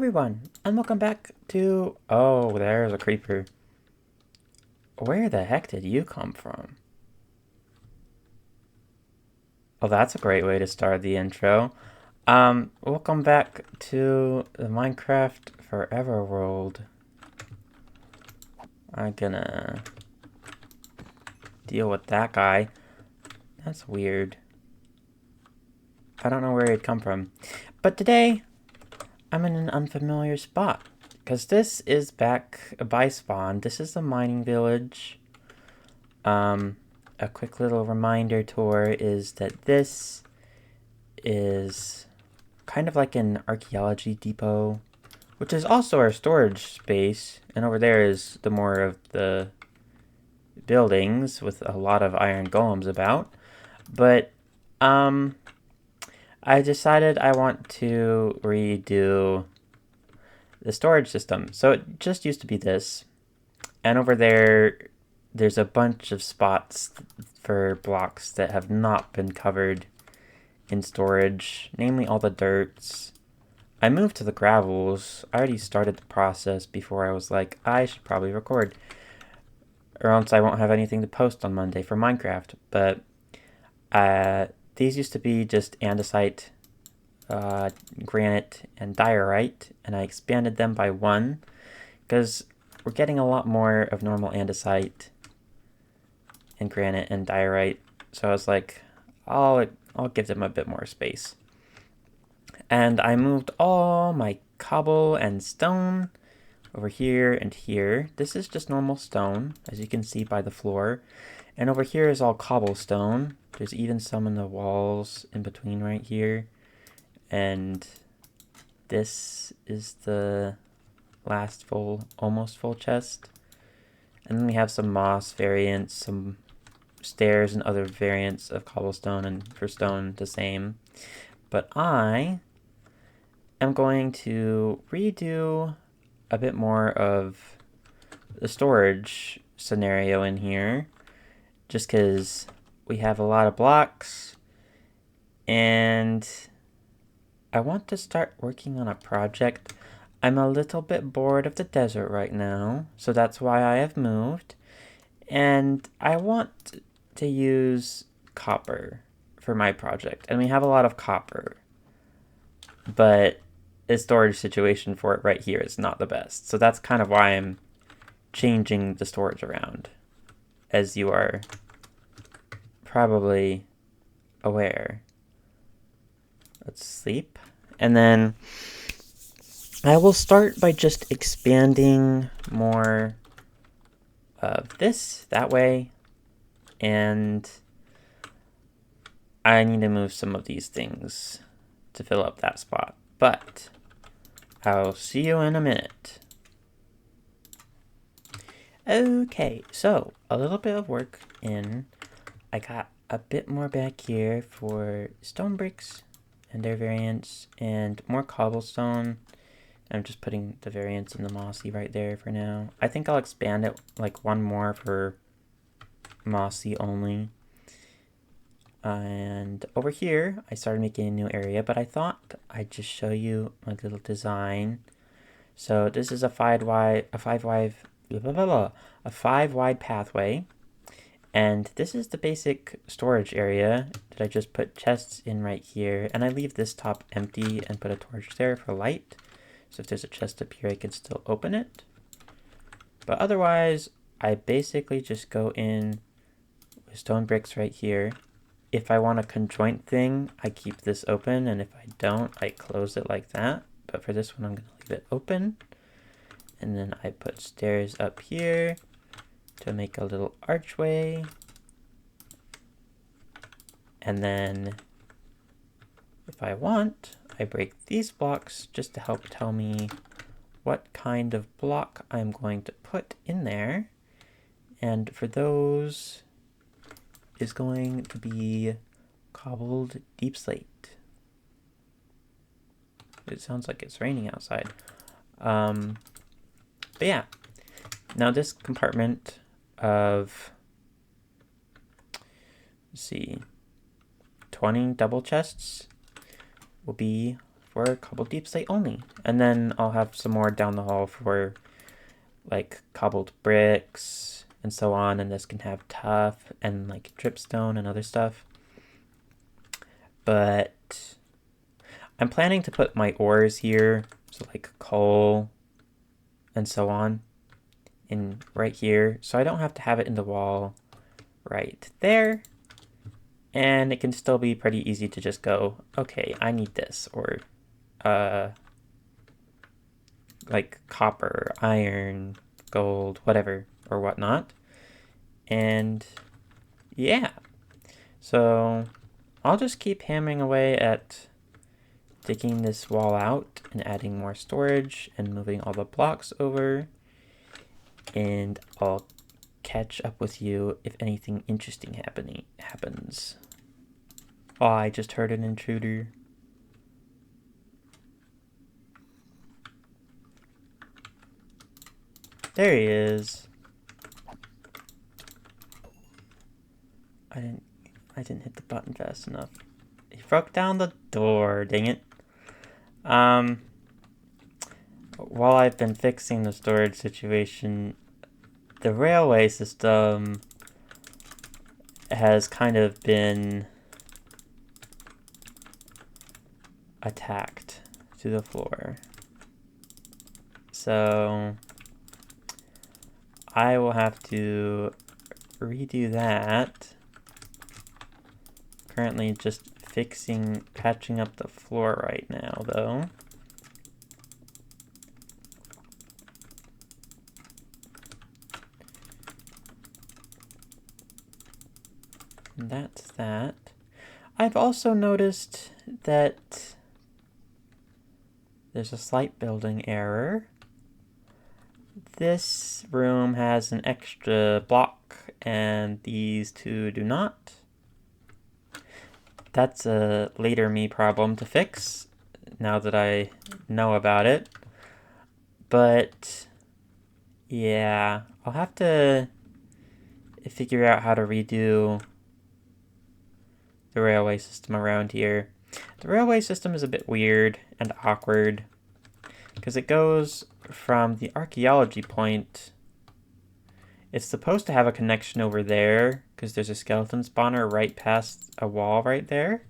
everyone, and welcome back to... Oh, there's a creeper. Where the heck did you come from? Oh, that's a great way to start the intro. Welcome back to the Minecraft Forever world. I'm gonna deal with that guy. That's weird. I don't know where he'd come from. But today, I'm in an unfamiliar spot. Because this is back by spawn. This is the mining village. A quick little reminder tour is that this is kind of like an archaeology depot, which is also our storage space. And over there is the more of the buildings with a lot of iron golems about. But, I decided I want to redo the storage system. So it just used to be this. And over there's a bunch of spots for blocks that have not been covered in storage, namely all the dirts. I moved to the gravels. I already started the process before I was like, I should probably record, or else I won't have anything to post on Monday for Minecraft. But these used to be just andesite, granite, and diorite, and I expanded them by 1 because we're getting a lot more of normal andesite and granite and diorite. So I was like, I'll give them a bit more space. And I moved all my cobble and stone over here and here. This is just normal stone, as you can see by the floor. And over here is all cobblestone. There's even some in the walls in between right here. And this is the last almost full chest. And then we have some moss variants, some stairs and other variants of cobblestone, and for stone the same. But I am going to redo a bit more of the storage scenario in here, just because we have a lot of blocks and I want to start working on a project. I'm a little bit bored of the desert right now, so that's why I have moved. And I want to use copper for my project. And we have a lot of copper, but the storage situation for it right here is not the best. So that's kind of why I'm changing the storage around, as you are probably aware. Let's sleep. And then I will start by just expanding more of this that way. And I need to move some of these things to fill up that spot. But I'll see you in a minute. Okay, so a little bit of work in. I got a bit more back here for stone bricks and their variants, and more cobblestone. I'm just putting the variants in the mossy right there for now. I think I'll expand it like 1 more for mossy only. And over here, I started making a new area, but I thought I'd just show you my little design. So this is a 5 wide pathway. And this is the basic storage area that I just put chests in right here. And I leave this top empty and put a torch there for light. So if there's a chest up here, I can still open it. But otherwise, I basically just go in with stone bricks right here. If I want a conjoint thing, I keep this open. And if I don't, I close it like that. But for this one, I'm going to leave it open. And then I put stairs up here to make a little archway. And then if I want, I break these blocks just to help tell me what kind of block I'm going to put in there. And for those is going to be cobbled deep slate. It sounds like it's raining outside. But yeah, now this compartment of, let's see, 20 double chests will be for cobbled deep slate only. And then I'll have some more down the hall for like cobbled bricks and so on, and this can have tough and like dripstone and other stuff. But I'm planning to put my ores here, so like coal and so on, in right here, so I don't have to have it in the wall right there. And it can still be pretty easy to just go, okay, I need this, or like copper, iron, gold, whatever, or whatnot. And yeah, so I'll just keep hammering away at digging this wall out and adding more storage and moving all the blocks over. And I'll catch up with you if anything interesting happens. Oh, I just heard an intruder. There he is. I didn't hit the button fast enough. He broke down the door, dang it. While I've been fixing the storage situation, the railway system has kind of been attacked to the floor. So I will have to redo that. Currently just patching up the floor right now, though. And that's that. I've also noticed that there's a slight building error. This room has an extra block and these two do not. That's a later me problem to fix now that I know about it. But yeah, I'll have to figure out how to redo the railway system around here. The railway system is a bit weird and awkward because it goes from the archaeology point. It's supposed to have a connection over there because there's a skeleton spawner right past a wall right there.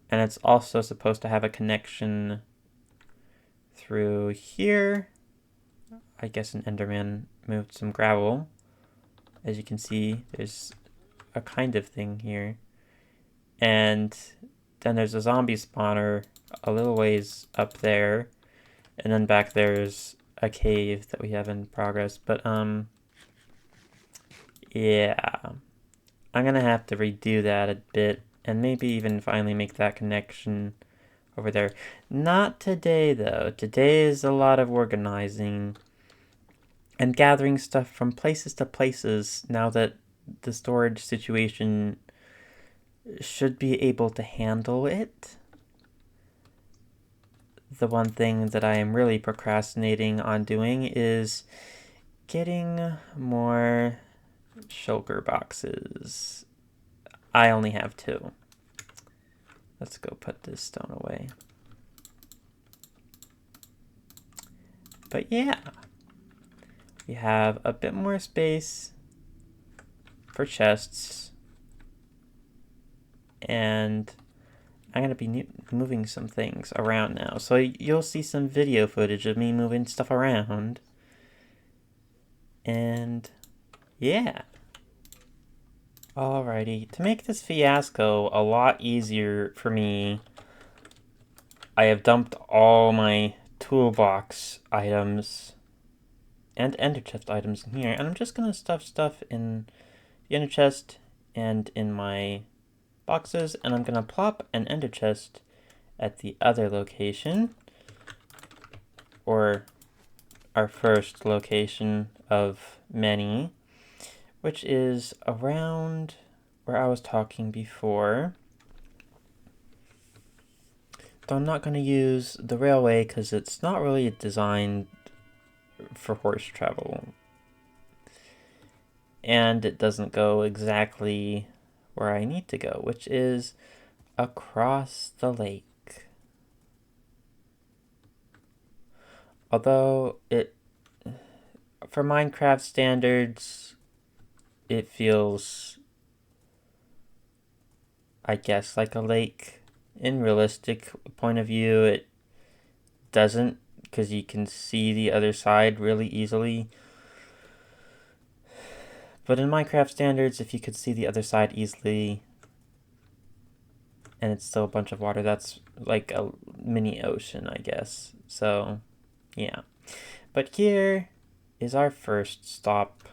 And it's also supposed to have a connection through here. I guess an Enderman moved some gravel. As you can see, there's a kind of thing here. And then there's a zombie spawner a little ways up there. And then back there's a cave that we have in progress. But, yeah. I'm gonna have to redo that a bit. And maybe even finally make that connection over there. Not today, though. Today is a lot of organizing and gathering stuff from places to places now that the storage situation should be able to handle it. The one thing that I am really procrastinating on doing is getting more shulker boxes. I only have 2. Let's go put this stone away. But yeah, we have a bit more space for chests. And I'm going to be moving some things around now. So you'll see some video footage of me moving stuff around. And yeah. Alrighty, to make this fiasco a lot easier for me, I have dumped all my toolbox items and ender chest items in here, and I'm just going to stuff stuff in the ender chest and in my boxes, and I'm going to plop an ender chest at the other location, or our first location of many, which is around where I was talking before. Though I'm not going to use the railway because it's not really designed for horse travel. And it doesn't go exactly where I need to go, which is across the lake. Although for Minecraft standards, it feels, I guess, like a lake. In realistic point of view, it doesn't, because you can see the other side really easily. But in Minecraft standards, if you could see the other side easily, and it's still a bunch of water, that's like a mini ocean, I guess. So, yeah. But here is our first stop.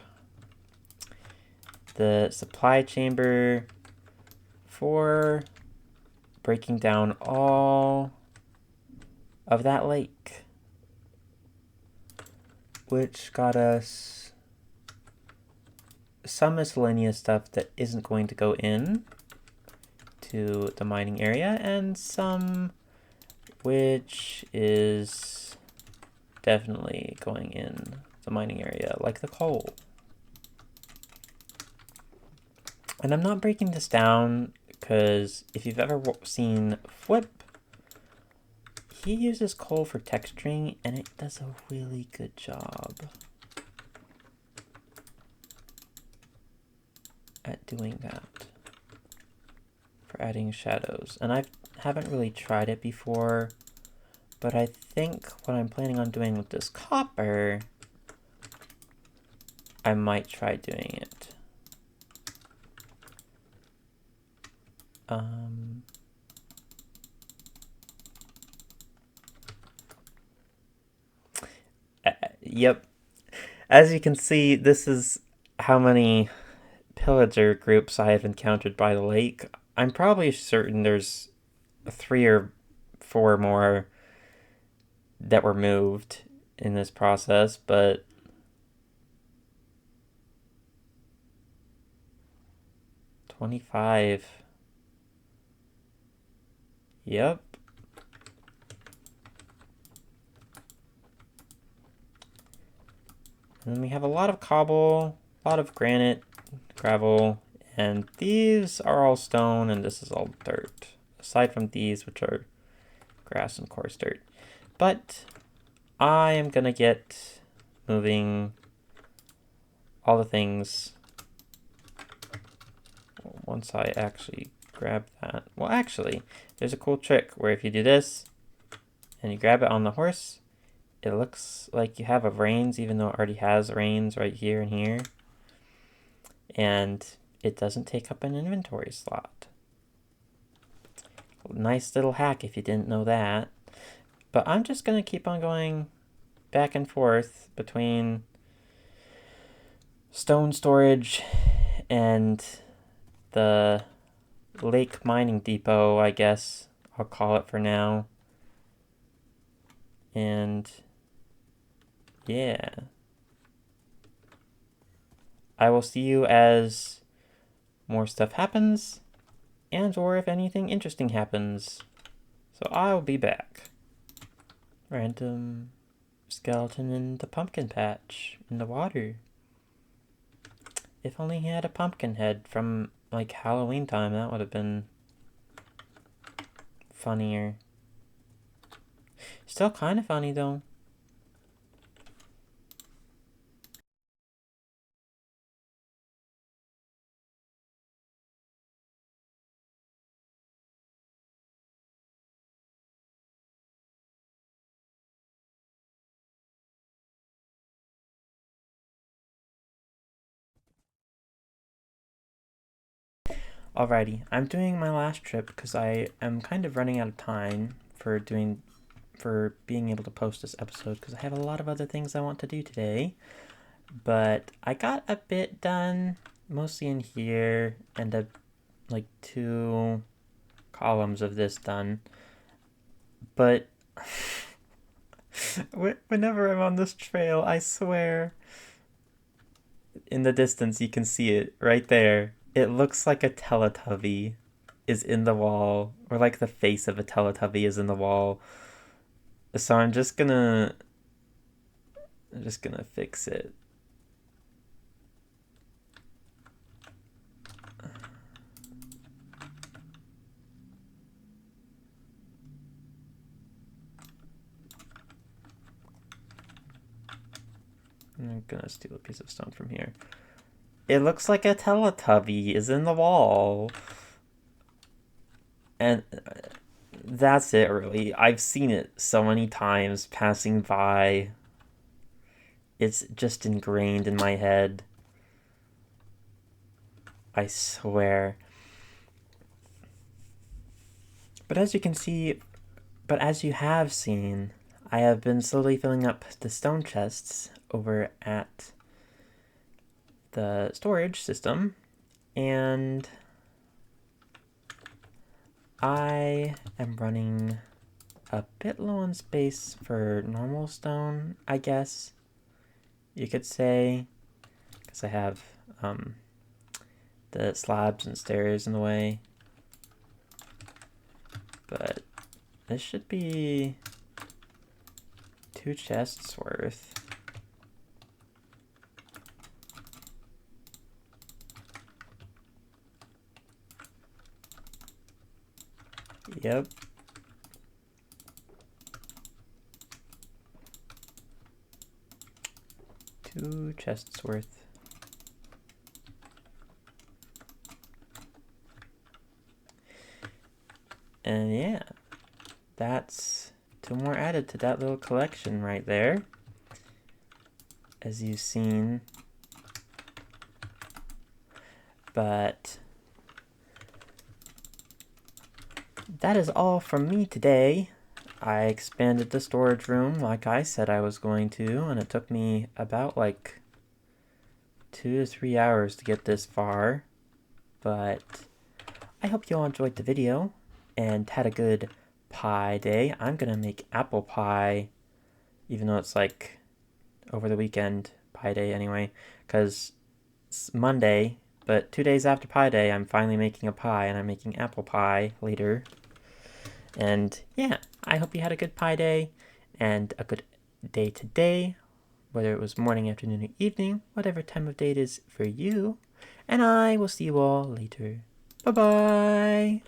The supply chamber for breaking down all of that lake, which got us some miscellaneous stuff that isn't going to go in to the mining area, and some which is definitely going in the mining area, like the coal. And I'm not breaking this down because if you've ever seen Flip, he uses coal for texturing and it does a really good job at doing that, for adding shadows. And I haven't really tried it before, but I think what I'm planning on doing with this copper, I might try doing it. Yep. As you can see, this is how many pillager groups I have encountered by the lake. I'm probably certain there's 3 or 4 more that were moved in this process, but 25. Yep. And then we have a lot of cobble, a lot of granite, gravel, and these are all stone and this is all dirt. Aside from these, which are grass and coarse dirt. But I am gonna get moving all the things once I actually grab that. Well, actually, there's a cool trick where if you do this and you grab it on the horse, it looks like you have a reins, even though it already has reins right here and here. And it doesn't take up an inventory slot. Nice little hack if you didn't know that. But I'm just going to keep on going back and forth between stone storage and the lake mining depot, I guess I'll call it for now. And yeah, I will see you as more stuff happens and or if anything interesting happens. So I'll be back. Random skeleton in the pumpkin patch in the water. If only he had a pumpkin head from like Halloween time, that would have been funnier. Still kind of funny though. Alrighty, I'm doing my last trip because I am kind of running out of time for being able to post this episode because I have a lot of other things I want to do today. But I got a bit done, mostly in here, and like 2 columns of this done. But whenever I'm on this trail, I swear, in the distance you can see it right there. It looks like a Teletubby is in the wall, or like the face of a Teletubby is in the wall. So I'm just gonna fix it. I'm gonna steal a piece of stone from here. It looks like a Teletubby is in the wall. And that's it, really. I've seen it so many times passing by. It's just ingrained in my head. I swear. But as you have seen, I have been slowly filling up the stone chests over at the storage system, and I am running a bit low on space for normal stone, I guess you could say, because I have the slabs and stairs in the way. But this should be 2 chests worth. Yep. Two chests worth. And yeah, that's 2 more added to that little collection right there. As you've seen. But that is all from me today. I expanded the storage room like I said I was going to, and it took me about like 2 to 3 hours to get this far. But I hope you all enjoyed the video and had a good pie day. I'm gonna make apple pie, even though it's like over the weekend pie day anyway, because it's Monday, but 2 days after pie day I'm finally making a pie, and I'm making apple pie later. And yeah, I hope you had a good pie day and a good day today, whether it was morning, afternoon, or evening, whatever time of day it is for you. And I will see you all later. Bye bye.